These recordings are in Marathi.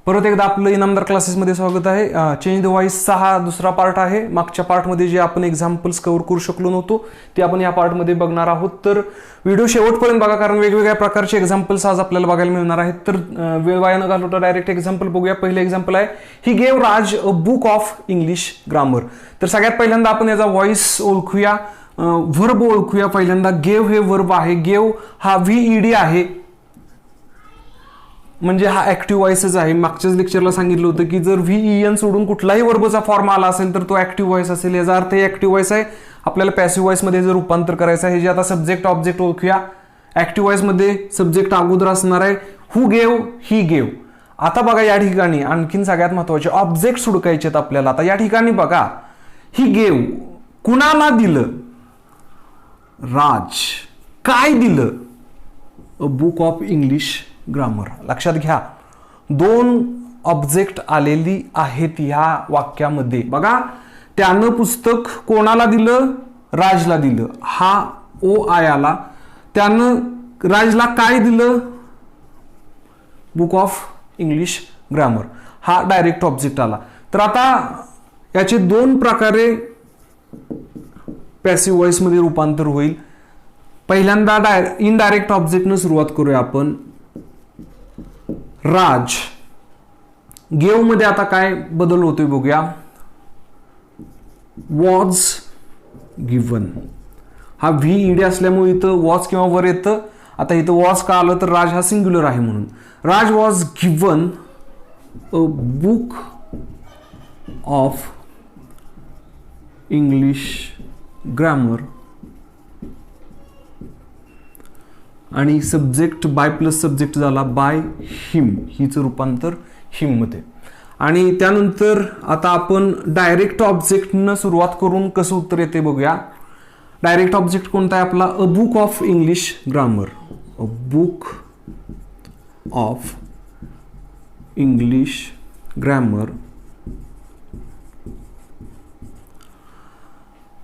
परत एकदा आपलं इनामदार क्लासेसमध्ये स्वागत आहे. चेंज द व्हॉइसचा हा दुसरा पार्ट आहे. मागच्या पार्टमध्ये जे आपण एक्झाम्पल्स कव्हर करू शकलो नव्हतो ते आपण या पार्टमध्ये बघणार आहोत. तर व्हिडिओ शेवटपर्यंत बघा, कारण वेगवेगळ्या प्रकारचे एक्झाम्पल्स आज आपल्याला बघायला मिळणार आहेत. तर वेळ वाया न घालवता डायरेक्ट एक्झाम्पल बघूया. पहिलं एक्झाम्पल आहे, he gave Raj a book of English grammar. तर सगळ्यात पहिल्यांदा आपण याचा व्हॉइस ओळखूया, व्हर्ब ओळखूया. पहिल्यांदा गेव हे व्हर्ब आहे. गेव हा VED आहे, म्हणजे हा ऍक्टिव्ह व्हॉइसच आहे. मागच्याच लेक्चरला सांगितलं होतं की जर VEN सोडून कुठलाही वर्बचा फॉर्म आला असेल तर तो ऍक्टिव्ह व्हॉइस असेल. याचा अर्थ ऍक्टिव्ह व्हॉइस आहे. आपल्याला पॅसिव्ह व्हॉइसमध्ये जर रूपांतर करायचं आहे, जे आता सब्जेक्ट ऑब्जेक्ट ओळखूया. ऍक्टिव्ह व्हॉइसमध्ये सब्जेक्ट अगोदर असणार आहे. हु गेव, ही गेव. आता बघा या ठिकाणी आणखीन सगळ्यात महत्वाचे ऑब्जेक्ट हुडकायचे आहेत आपल्याला. आता या ठिकाणी बघा, ही गेव कुणाला दिलं? राज. काय दिलं? अ बुक ऑफ इंग्लिश ग्रामर. लक्षात घ्या, दोन ऑब्जेक्ट आलेली आहेत ह्या वाक्यामध्ये. बघा, त्यानं पुस्तक कोणाला दिलं? राजला दिलं. हा OI आला. त्यानं राजला काय दिलं? Book of English grammar. हा डायरेक्ट ऑब्जेक्ट आला. तर आता याचे दोन प्रकारे पॅसिव्ह व्हॉइस मध्ये रूपांतर होईल. पहिल्यांदा इनडायरेक्ट ऑब्जेक्टनं सुरुवात करूया आपण. राज. गेव मध्ये आता काय बदल होतोय बघूया. Was given. हा VED असल्यामुळे इथं वॉज किंवा वर येतं. आता इथं वॉज का आलं? तर राज हा सिंग्युलर आहे म्हणून. Raj was given a book of English grammar. आणि सब्जेक्ट बाय प्लस सब्जेक्ट झाला बाय हिम. हिचं रूपांतर हिम मध्ये. आणि त्यानंतर आता आपण डायरेक्ट ऑब्जेक्टनं सुरुवात करून कसं उत्तर येते बघूया. डायरेक्ट ऑब्जेक्ट कोणता आहे आपला? अ book of English grammar. A book of English grammar.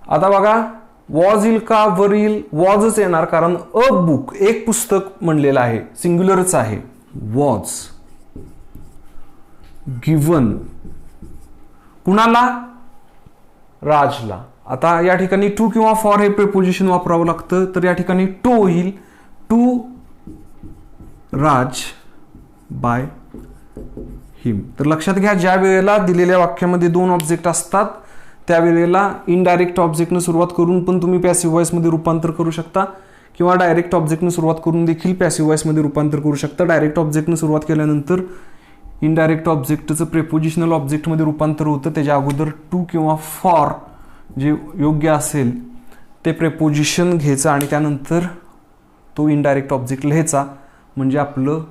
आता बघा, वॉज येईल का वर येईल? वॉजच येणार, कारण अ बुक एक पुस्तक म्हणलेलं आहे, सिंग्युलरच आहे. वॉज गिवन कुणाला? राजला. आता या ठिकाणी टू किंवा फॉर हे प्रिपोजिशन वापरावं लागतं. तर या ठिकाणी टू होईल. टू राज बाय हिम. तर लक्षात घ्या, ज्या वेळेला दिलेल्या वाक्यामध्ये दोन ऑब्जेक्ट असतात त्यावेळेला इनडायरेक्ट ऑब्जेक्टनं सुरुवात करून पण तुम्ही पॅसिव्ह व्हॉइसमध्ये रूपांतर करू शकता, किंवा डायरेक्ट ऑब्जेक्टनं सुरुवात करून देखील पॅसिव्ह व्हॉइसमध्ये रूपांतर करू शकता. डायरेक्ट ऑब्जेक्टनं सुरुवात केल्यानंतर इनडायरेक्ट ऑब्जेक्टचं प्रिपोजिशनल ऑब्जेक्टमध्ये रूपांतर होतं. त्याच्या अगोदर टू किंवा फॉर जे योग्य असेल ते प्रिपोजिशन घ्यायचं आणि त्यानंतर तो इनडायरेक्ट ऑब्जेक्ट लिहायचा, म्हणजे आपलं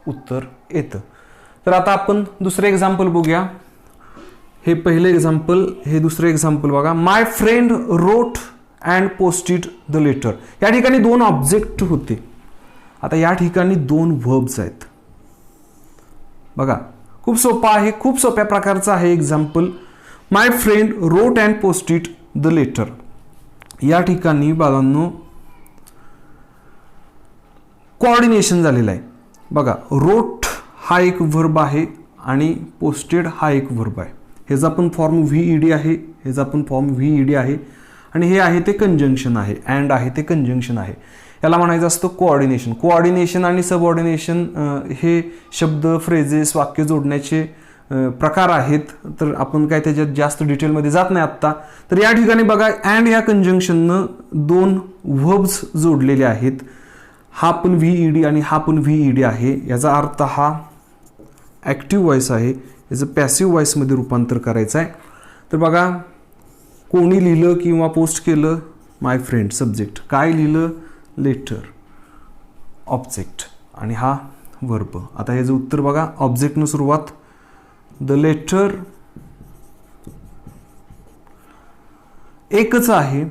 उत्तर येतं. तर आता आपण दुसरं एक्झाम्पल बघूया. हे पहिले एक्झाम्पल, हे दुसरे एक्झाम्पल बघा. My friend wrote and posted the letter. या ठिकाणी दोन ऑब्जेक्ट होते. आता या ठिकाणी दोन व्हर्ब्स आहेत. बघा, खूप सोपा आहे, खूप सोप्या प्रकारचा आहे example. My friend wrote and posted the letter. या ठिकाणी बाळांनो कोऑर्डिनेशन झालेलं आहे. बघा, रोट हा एक व्हर्ब आहे आणि पोस्टेड हा एक व्हर्ब आहे. ह्याचा पण फॉर्म VED आहे, ह्याचा पण फॉर्म VED आहे, आणि हे आहे ते कंजंक्शन आहे. अँड आहे ते कंजंक्शन आहे. याला म्हणायचं असतं कोऑर्डिनेशन. कोऑर्डिनेशन आणि सबऑर्डिनेशन हे शब्द, फ्रेजेस, वाक्य जोडण्याचे प्रकार आहेत. तर आपण काय त्याच्यात जास्त डिटेलमध्ये जात नाही आत्ता. तर या ठिकाणी बघा, अँड या कंजंक्शननं दोन व्हर्ब्स जोडलेले आहेत. हा पण VED आणि हा पण VED आहे. याचा अर्थ हा ऍक्टिव्ह व्हॉइस आहे. याचं पॅसिव्ह व्हॉइसमध्ये रूपांतर करायचं आहे. तर बघा, कोणी लिहिलं किंवा पोस्ट केलं? माय फ्रेंड सब्जेक्ट. काय लिहिलं? लेटर ऑब्जेक्ट, आणि हा वर्ब. आता ह्याचं उत्तर बघा, ऑब्जेक्टनं सुरुवात. द लेटर एकच आहे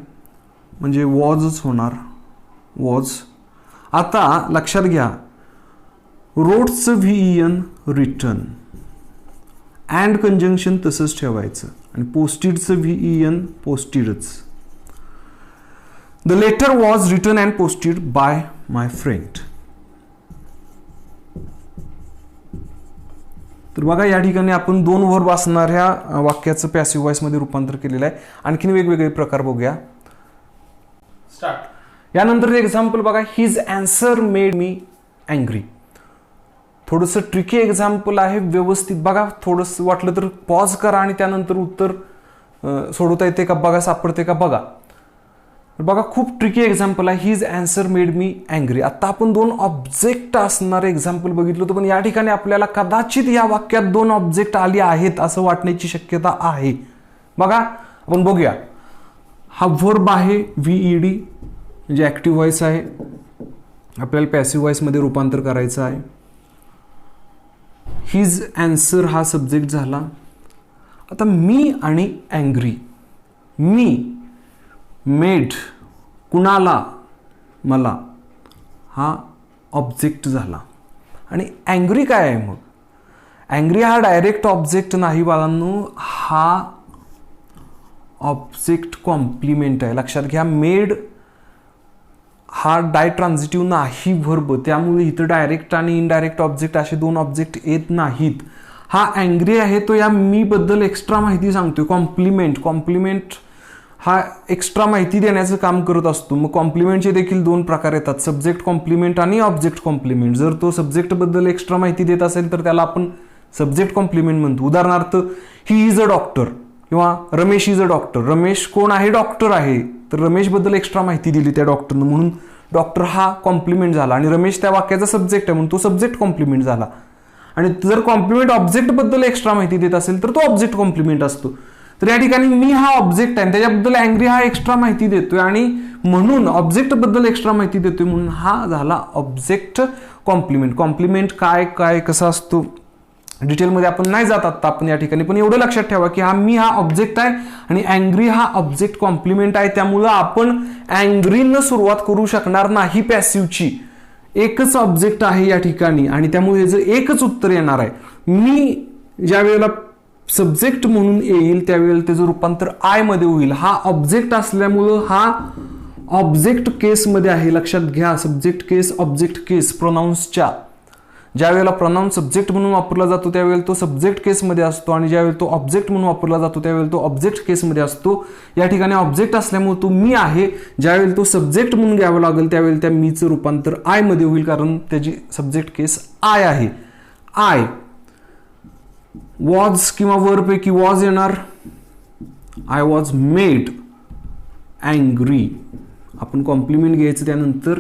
म्हणजे वॉजच होणार. वॉज. आता लक्षात घ्या, रोटचं VEN रिटर्न. अँड कंजंक्शन तसंच ठेवायचं आणि पोस्टेडचं VEN पोस्टेडच. The letter was written and posted by my friend. तर बघा या ठिकाणी आपण 2 वर्ब असणाऱ्या वाक्याचं पॅसिव्ह व्हॉइस मध्ये रूपांतर केलेलं आहे. आणखीन वेगवेगळे प्रकार बघूया. स्टार्ट. यानंतर एक्झाम्पल बघा, his answer made me angry. थोडंसं ट्रिकी एक्झाम्पल आहे, व्यवस्थित बघा. थोडंसं वाटलं तर पॉज करा आणि त्यानंतर उत्तर सोडवता येते का बघा, सापडते का बघा. बघा खूप ट्रिकी एक्झाम्पल आहे, his answer made me angry. आता आपण 2 ऑब्जेक्ट असणारे एक्झाम्पल बघितलं होतं, पण या ठिकाणी आपल्याला कदाचित या वाक्यात 2 ऑब्जेक्ट आली आहेत असं वाटण्याची शक्यता आहे. बघा आपण बघूया. हा वर्ब आहे VED, म्हणजे ऍक्टिव्ह व्हॉइस आहे. आपल्याला पॅसिव्ह व्हॉइस मध्ये रूपांतर करायचं आहे. हिज अँसर हा सब्जेक्ट झाला. आता मी आणि अँग्री, मी मेड कुणाला, मला, हा ऑब्जेक्ट झाला. आणि अँग्री काय आहे मग? अँग्री हा डायरेक्ट ऑब्जेक्ट नाही बाळांनो, हा ऑब्जेक्ट कॉम्प्लिमेंट आहे. लक्षात घ्या, मेड हा डायट्रान्झिटिव्ह नाही व्हर्ब, त्यामुळे इथं डायरेक्ट आणि इनडायरेक्ट ऑब्जेक्ट असे 2 ऑब्जेक्ट येत नाहीत. हा अँग्री आहे तो या मी बद्दल एक्स्ट्रा माहिती सांगतोय. कॉम्प्लिमेंट हा एक्स्ट्रा माहिती देण्याचं काम करत असतो. मग कॉम्प्लिमेंटचे देखील 2 प्रकार येतात, सब्जेक्ट कॉम्प्लिमेंट आणि ऑब्जेक्ट कॉम्प्लिमेंट. जर तो सब्जेक्ट बद्दल एक्स्ट्रा माहिती देत असेल तर त्याला आपण सब्जेक्ट कॉम्प्लिमेंट म्हणतो. उदाहरणार्थ, ही इज अ डॉक्टर किंवा Ramesh is a doctor. Ramesh कोण आहे? डॉक्टर आहे. तर रमेश बद्दल एक्स्ट्रा माहिती दिली त्या डॉक्टरनं, म्हणून डॉक्टर हा कॉम्प्लिमेंट झाला. आणि रमेश त्या वाक्याचा सब्जेक्ट आहे म्हणून तो सब्जेक्ट कॉम्प्लिमेंट झाला. आणि जर कॉम्प्लिमेंट ऑब्जेक्ट बद्दल एक्स्ट्रा माहिती देत असेल तर तो ऑब्जेक्ट कॉम्प्लिमेंट असतो. तर या ठिकाणी मी हा ऑब्जेक्ट आहे, त्याच्याबद्दल अँग्री हा एक्स्ट्रा माहिती देतोय आणि म्हणून ऑब्जेक्ट बद्दल एक्स्ट्रा माहिती देतोय, म्हणून हा झाला ऑब्जेक्ट कॉम्प्लिमेंट. कॉम्प्लिमेंट काय कसा असतो डिटेलमध्ये आपण नाही जात आता आपण या ठिकाणी, पण एवढं लक्षात ठेवा की मी हा ऑब्जेक्ट आहे आणि अँग्री हा ऑब्जेक्ट कॉम्प्लिमेंट आहे. त्यामुळं आपण अँग्रीनं सुरुवात करू शकणार नाही पॅसिव्हची. एकच ऑब्जेक्ट आहे या ठिकाणी आणि त्यामुळे याचं एकच उत्तर येणार आहे. मी ज्या वेळेला सब्जेक्ट म्हणून येईल त्यावेळेला त्याचं रूपांतर आय मध्ये होईल. हा ऑब्जेक्ट असल्यामुळं हा ऑब्जेक्ट केसमध्ये आहे. लक्षात घ्या, सब्जेक्ट केस ऑब्जेक्ट केस प्रोनाउन्सच्या ज्या वेळेला प्रोनाउन सब्जेक्ट म्हणून वापरला जातो त्यावेळेला तो सब्जेक्ट केसमध्ये असतो आणि ज्यावेळेला तो ऑब्जेक्ट म्हणून वापरला जातो त्यावेळेला तो ऑब्जेक्ट केसमध्ये असतो. या ठिकाणी ऑब्जेक्ट असल्यामुळे तो मी आहे. ज्यावेळेला तो सब्जेक्ट म्हणून घ्यावा लागेल त्यावेळेला त्या मीचं रूपांतर आय मध्ये होईल, कारण त्याची सब्जेक्ट केस आय आहे. आय वॉज किंवा वर पैकी वॉज येणार. I was made angry. आपण कॉम्प्लिमेंट घ्यायचं त्यानंतर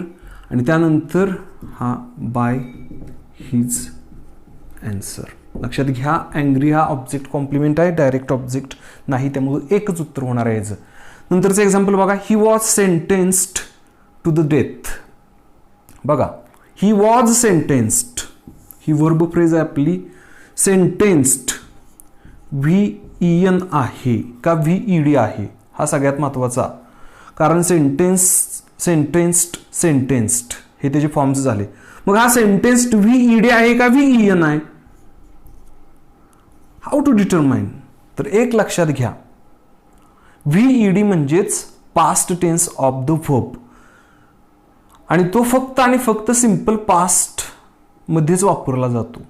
आणि त्यानंतर हा बाय हिज अँसर. लक्षात घ्या, अँग्री हा ऑब्जेक्ट कॉम्प्लिमेंट आहे, डायरेक्ट ऑब्जेक्ट नाही, त्यामुळे एकच उत्तर होणार आहे याचं. नंतरचं एक्झाम्पल बघा, he was sentenced to the death. बघा, ही वॉज सेंटेन्स्ड, ही वर्ब फ्रेज आहे आपली. सेंटेन्स्ड VEN आहे का VED आहे, हा सगळ्यात महत्वाचा, कारण सेंटेन्स्ड हे त्याचे फॉर्म्स झाले. मग हा सेंटेन्स्ड VED आहे का VEN आहे? How to determine? तर एक लक्षात घ्या, VED म्हणजेच past tense of the verb आणि तो फक्त आणि फक्त सिंपल पास्ट मध्येच वापरला जातो.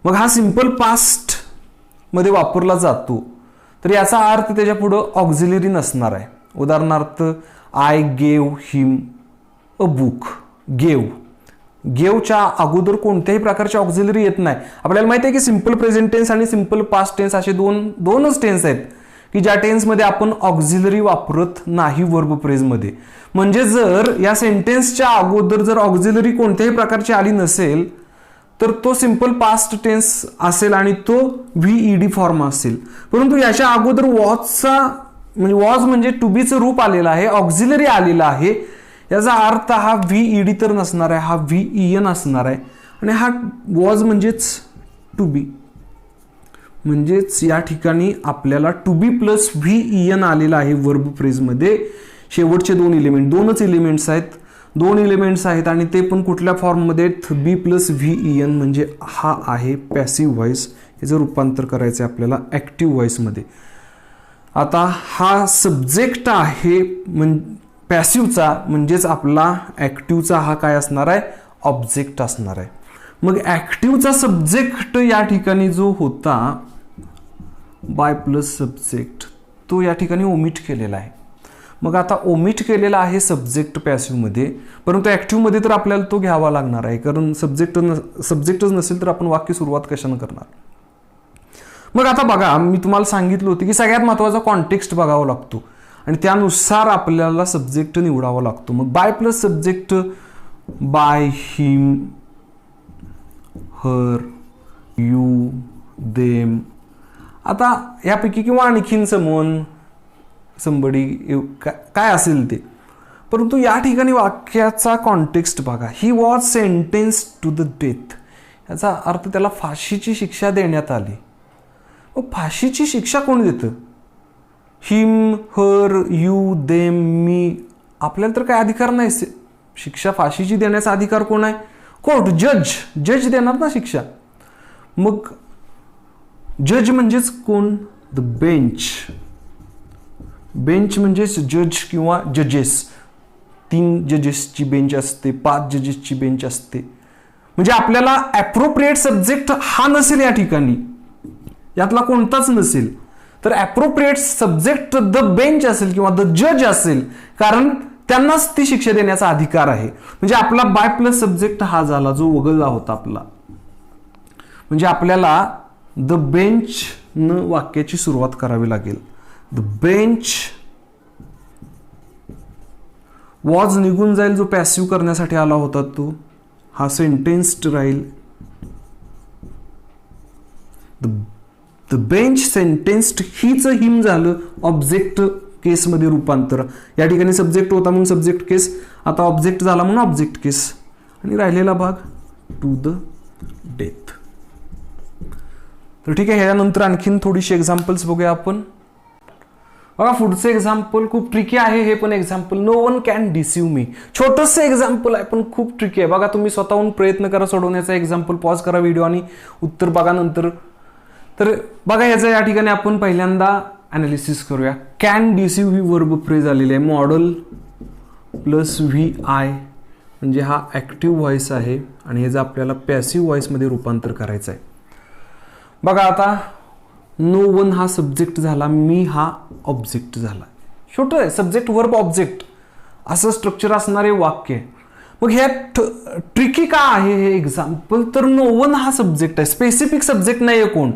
मग हा सिंपल पास्ट मध्ये वापरला जातो तर याचा अर्थ त्याच्या पुढं ऑक्झिलरी नसणार आहे. उदाहरणार्थ, I gave him a book. गेवच्या अगोदर कोणत्याही प्रकारची ऑक्झिलरी येत नाही. आपल्याला माहिती आहे की सिंपल प्रेझेंट टेन्स आणि सिंपल पास्ट टेन्स असे दोनच टेन्स आहेत की ज्या टेन्समध्ये आपण ऑक्झिलरी वापरत नाही वर्ब फ्रेजमध्ये. म्हणजे जर या सेंटेन्सच्या अगोदर जर ऑक्झिलरी कोणत्याही प्रकारची आली नसेल तर तो सिंपल पास्ट टेन्स असेल आणि तो VED फॉर्म असेल. परंतु याच्या अगोदर वॉज म्हणजे टू बीचं रूप आलेलं आहे, ऑक्झिलरी आलेला आहे, याचा अर्थ हा VED तर नसणार आहे, हा VEN असणार आहे. आणि हा वॉज म्हणजेच टू बी, म्हणजेच या ठिकाणी आपल्याला टू बी प्लस VEN आलेला आहे वर्ब फ्रेजमध्ये. शेवटचे 2 एलिमेंट, 2च एलिमेंट्स आहेत, 2 एलिमेंट्स आहेत आणि ते पण कुठल्या फॉर्ममध्ये? बी प्लस VEN, म्हणजे हा आहे पॅसिव्ह व्हॉइस. याचं रूपांतर करायचं आहे आपल्याला ऍक्टिव्ह व्हॉइसमध्ये. आता हा सब्जेक्ट आहे पॅसिव्हचा, म्हणजेच आपला ऍक्टिव्हचा हा काय असणार आहे? ऑब्जेक्ट असणार आहे. मग ऍक्टिव्हचा सब्जेक्ट या ठिकाणी जो होता बाय प्लस सब्जेक्ट तो या ठिकाणी ओमिट केलेला आहे. मग आता ओमिट केलेला आहे सब्जेक्ट पॅसिव्हमध्ये, परंतु ऍक्टिव्हमध्ये तर आपल्याला तो घ्यावा लागणार आहे, कारण सब्जेक्टच नसेल तर आपण वाक्य सुरुवात कशाने करणार. मग आता बघा, मी तुम्हाला सांगितलं होतं की सगळ्यात महत्त्वाचा कॉन्टेक्स्ट बघावा लागतो आणि त्यानुसार आपल्याला सब्जेक्ट निवडावा लागतो. मग by plus subject by, him, her, you, them. आता यापैकी किंवा आणखीन समवन, संबडी, काय असेल ते, परंतु या ठिकाणी वाक्याचा कॉन्टेक्स्ट बघा. He was sentence to the death. याचा अर्थ त्याला फाशीची शिक्षा देण्यात आली. मग फाशीची शिक्षा कोण देतं? हिम, हर, यू, देम, मी. आपल्याला तर काय अधिकार नाही. शिक्षा फाशीची देण्याचा अधिकार कोण आहे? कोर्ट, जज देणार ना शिक्षा. मग जज म्हणजेच कोण? The bench. बेंच म्हणजेच जज किंवा जजेस. 3 जजेसची बेंच असते, 5 जजेसची बेंच असते. म्हणजे आपल्याला ॲप्रोप्रिएट सब्जेक्ट हा नसेल या ठिकाणी, यातला कोणताच नसेल, तर ॲप्रोप्रिएट सब्जेक्ट द बेंच असेल किंवा द जज असेल, कारण त्यांनाच ती शिक्षा देण्याचा अधिकार आहे. म्हणजे आपला बाय प्लस सब्जेक्ट हा झाला जो वगळला होता आपला. म्हणजे आपल्याला द बेंच न वाक्याची सुरुवात करावी लागेल. द बेंच वॉज निघून जाईल, जो पॅसिव्ह करण्यासाठी आला होता तो, हा सेंटेन्स्ड राहील. द बेंच सेंटेन्स्ड, हीच हिम झालं ऑब्जेक्ट केसमध्ये रूपांतर. या ठिकाणी सब्जेक्ट होता म्हणून सब्जेक्ट केस, आता ऑब्जेक्ट झाला म्हणून ऑब्जेक्ट केस. आणि राहिलेला भाग टू द डेथ. तर ठीक आहे, ह्यानंतर आणखीन थोडीशी एक्झाम्पल्स बघूया आपण. बघा पुढचं एक्झाम्पल खूप ट्रिकी आहे. हे पण एक्झाम्पल, नो वन कॅन डिसीव्ह मी. छोटंसं एक्झाम्पल आहे पण खूप ट्रिकी आहे. बघा तुम्ही स्वतःहून प्रयत्न करा सोडवण्याचा. एक्झाम्पल पॉज करा व्हिडिओ आणि उत्तर बघा नंतर. तर बघा याचं या ठिकाणी आपण पहिल्यांदा अनालिसिस करूया. कॅन डिसीव्ह ही वर्ब फ्रेज आलेली आहे. मॉडल प्लस व्ही आय म्हणजे हा ॲक्टिव्ह व्हॉइस आहे आणि ह्याचं आपल्याला पॅसिव्ह व्हॉइसमध्ये रूपांतर करायचं आहे. बघा आता नो वन हा सब्जेक्ट झाला, मी हा ऑब्जेक्ट झाला. छोटं आहे, सब्जेक्ट वर्ब ऑब्जेक्ट असं स्ट्रक्चर असणारे वाक्य आहे. मग ह्या ट्रिकी का आहे हे एक्झाम्पल? तर नो वन हा सब्जेक्ट आहे, स्पेसिफिक सब्जेक्ट नाही आहे.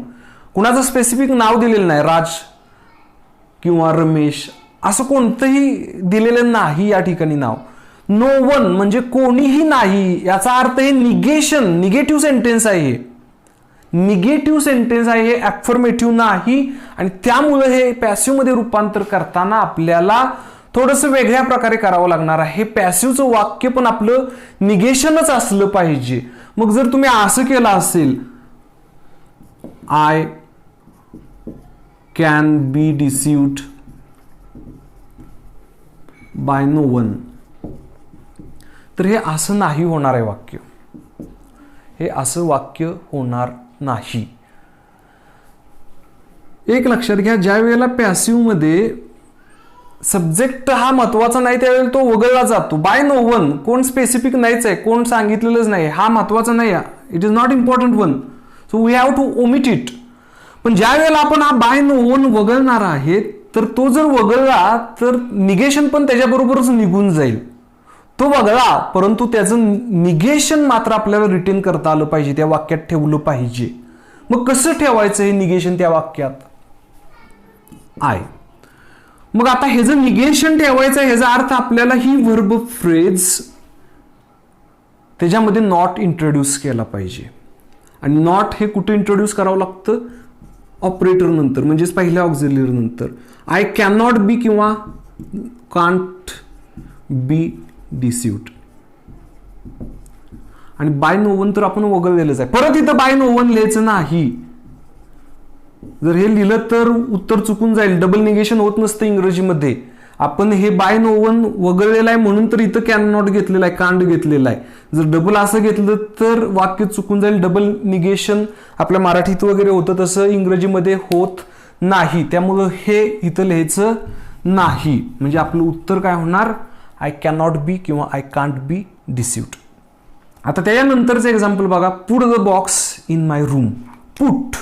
कुणाचं स्पेसिफिक नाव दिलेलं नाही, राज किंवा रमेश असं कोणतंही दिलेलं नाही या ठिकाणी नाव. नो वन म्हणजे कोणीही नाही, याचा अर्थ हे निगेशन, निगेटिव्ह सेंटेन्स आहे. हे निगेटिव्ह सेंटेन्स आहे, हे ॲफर्मेटिव्ह नाही. आणि त्यामुळे हे पॅसिव्हमध्ये रूपांतर करताना आपल्याला थोडंसं वेगळ्या प्रकारे करावं लागणार आहे. हे पॅसिव्हचं वाक्य पण आपलं निगेशनच असलं पाहिजे. मग जर तुम्ही असं केलं असेल, I can be deceived by no one, तर हे असं नाही होणार आहे वाक्य. हे असं वाक्य होणार नाही. एक लक्षात घ्या, ज्या वेळेला पॅसिव्ह मध्ये सब्जेक्ट हा महत्वाचा नाही त्यावेळेला तो वगळला जातो. बाय नो वन कोण स्पेसिफिक नाहीच आहे, कोण सांगितलेलंच नाही, हा महत्वाचा नाही आहे. It is not important one, so we have to omit it. पण ज्या वेळेला आपण हा बाय नो वन वगळणार आहे, तर तो जर वगळला तर निगेशन पण त्याच्याबरोबरच निघून जाईल. तो वगळा, परंतु त्याचं निगेशन मात्र आपल्याला रिटेन करता आलं पाहिजे, त्या वाक्यात ठेवलं पाहिजे. मग कसं ठेवायचं हे निगेशन त्या वाक्यात? आय. मग आता हे जर निगेशन ठेवायचं आहे, ह्याचा अर्थ आपल्याला ही वर्ब फ्रेज त्याच्यामध्ये नॉट इंट्रोड्यूस केला पाहिजे. आणि नॉट हे कुठे इंट्रोड्यूस करावं लागतं? ऑपरेटर नंतर, म्हणजेच पहिल्या ऑक्झिलरी नंतर. आय कॅन नॉट बी किंवा कांट बी डिसिव्ड. आणि बाय नो वन तर आपण वगळलेलंच आहे. परत इथं बाय नो वन लिहायचं नाही. जर हे लिहिलं तर उत्तर चुकून जाईल. डबल निगेशन होत नसतं इंग्रजीमध्ये. आपण हे बाय नो वन वगळलेलं आहे म्हणून तर इथं कॅन नॉट घेतलेलं आहे, कांड घेतलेलं आहे. जर डबल असं घेतलं तर वाक्य चुकून जाईल. डबल निगेशन आपल्या मराठीत वगैरे होतं तसं इंग्रजीमध्ये होत नाही. त्यामुळं हे इथं लिहायचं नाही. म्हणजे आपलं उत्तर काय होणार? आय कॅन नॉट बी किंवा आय कांट बी डिसिव्ड. आता त्याच्यानंतरचं एक्झाम्पल बघा, put the box in my room. Put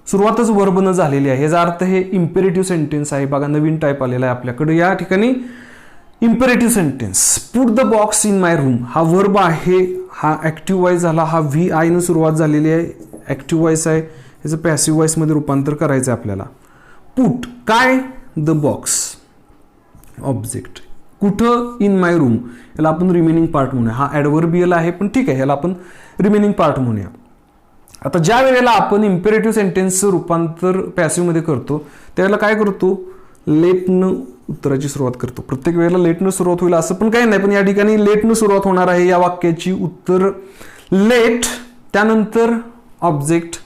सुरुवातच वर्बनं झालेली आहे, याचा अर्थ हे इम्पेरेटिव्ह सेंटेन्स आहे. बघा नवीन टाईप आलेला आहे आपल्याकडे या ठिकाणी, imperative sentence. Put the box in my room हा वर्ब आहे, हा ऍक्टिव्ह वॉइस झाला, हा व्ही आय न सुरुवात झालेली आहे, ऍक्टिव्ह वॉइस आहे, याचं पॅसिव्ह वॉइस मध्ये रूपांतर करायचं आहे आपल्याला. पुट काय, द बॉक्स ऑब्जेक्ट, कुठं, इन माय रूम, याला आपण रिमेनिंग पार्ट म्हणूया. हा ॲडव्हर्बियल आहे पण ठीक आहे, याला आपण रिमेनिंग पार्ट म्हणूया. आता ज्या वेळेला आपण इम्पेरेटिव्ह सेंटेन्सचं रूपांतर पॅसिव्ह मध्ये करतो त्यावेळेला काय करतो, लेटनं उत्तराची सुरुवात करतो. प्रत्येक वेळेला लेटनं सुरुवात होईल असं पण काही नाही, पण या ठिकाणी लेटनं सुरुवात होणार आहे. या वाक्याची उत्तर लेट, त्यानंतर ऑब्जेक्ट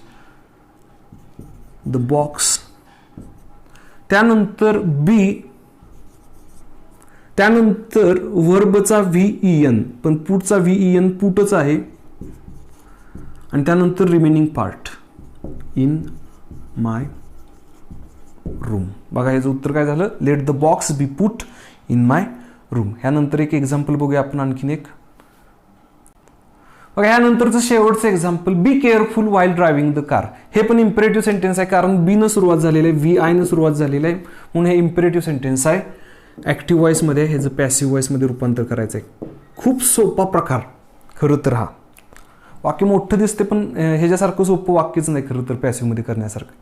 द बॉक्स, त्यानंतर बी, त्यानंतर वर्बचा व्हीईएन, पण पुटचा व्हीईएन पुटच आहे, आणि त्यानंतर remaining part in my room. बघा याचं उत्तर काय झालं, let the box B put in my room. ह्यानंतर एक एक्झाम्पल बघूया आपण आणखीन एक. बघा ह्यानंतरचं शेवटचं example, be careful while driving the car. हे पण इम्पेरेटिव्ह सेंटेन्स आहे, कारण बी न सुरुवात झालेलं आहे, व्ही आय न सुरुवात झालेलं आहे, म्हणून हे इम्पेरेटिव्ह सेंटेन्स आहे. ऍक्टिव्ह वॉइसमध्ये ह्याचं पॅसिव्ह वॉइसमध्ये रूपांतर करायचं आहे. खूप सोपा प्रकार खरं तर हा. वाक्य मोठं दिसते पण ह्याच्यासारखं सोपं वाक्यच नाही खरं तर पॅसिव्ह मध्ये करण्यासारखं.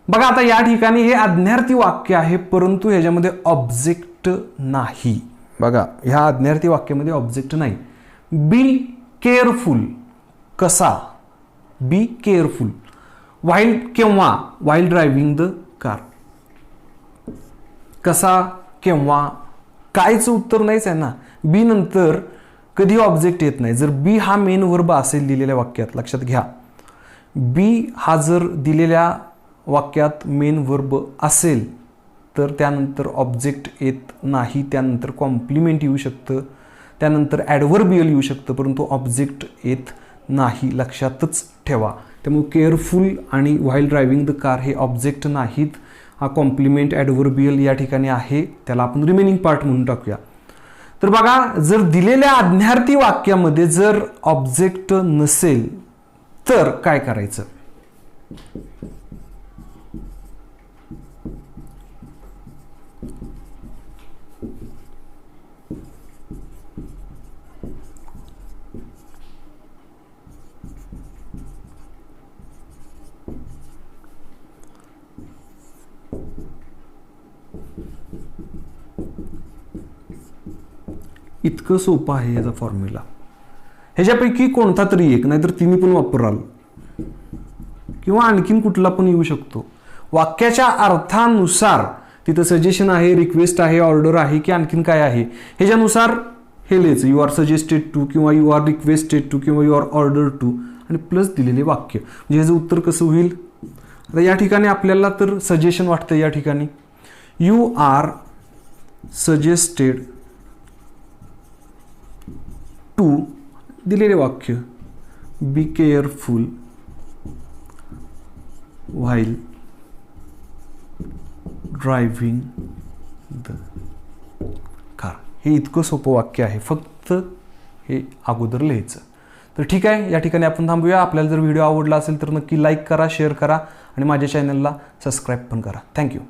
बघा आता या ठिकाणी हे आज्ञार्थी वाक्य आहे, परंतु ह्याच्यामध्ये ऑब्जेक्ट नाही. बघा ह्या आज्ञार्थी वाक्यामध्ये ऑब्जेक्ट नाही. बी केअरफुल, कसा, बी केअरफुल, व्हाईल केव्हा, व्हाईल ड्रायव्हिंग द कार, कसा, केव्हा, कायचं उत्तर नाहीच आहे ना. बी नंतर कधी ऑब्जेक्ट येत नाही. जर बी हा मेन वर्ब असेल दिलेल्या वाक्यात, लक्षात घ्या, बी हा जर दिलेल्या वाक्यात मेन वर्ब असेल तर त्यानंतर ऑब्जेक्ट येत नाही, त्यानंतर कॉम्प्लिमेंट येऊ शकतं, त्यानंतर ॲडव्हर्बियल येऊ शकतं, परंतु ऑब्जेक्ट येत नाही, लक्षातच ठेवा. त्यामुळे केअरफुल आणि व्हाईल ड्रायव्हिंग द कार हे ऑब्जेक्ट नाहीत. हा कॉम्प्लिमेंट ॲडव्हर्बियल या ठिकाणी आहे, त्याला आपण रिमेनिंग पार्ट म्हणून टाकूया. तर बघा जर दिलेल्या आज्ञार्थी वाक्यामध्ये जर ऑब्जेक्ट नसेल तर काय करायचं. इतकं सोपं आहे याचा फॉर्म्युला. ह्याच्यापैकी कोणता तरी एक, नाहीतर तिन्ही पण वापराल किंवा आणखीन कुठला पण येऊ शकतो. वाक्याच्या अर्थानुसार तिथं सजेशन आहे, रिक्वेस्ट आहे, ऑर्डर आहे की आणखीन काय आहे, ह्याच्यानुसार हे लिहायचं. यू आर सजेस्टेड टू किंवा यू आर रिक्वेस्टेड टू किंवा यू आर ऑर्डर टू आणि प्लस दिलेले वाक्य. म्हणजे ह्याचं उत्तर कसं होईल. आता या ठिकाणी आपल्याला तर सजेशन वाटतं. या ठिकाणी यू आर सजेस्टेड टू दिलेले वाक्य, be careful while driving the car. हे इतकं सोपं वाक्य आहे, फक्त हे अगोदर लिहायचं. तर ठीक आहे, या ठिकाणी आपण थांबूया. आपल्याला जर व्हिडिओ आवडला असेल तर नक्की लाईक करा, शेअर करा आणि माझ्या चॅनलला सबस्क्राईब पण करा. थँक्यू.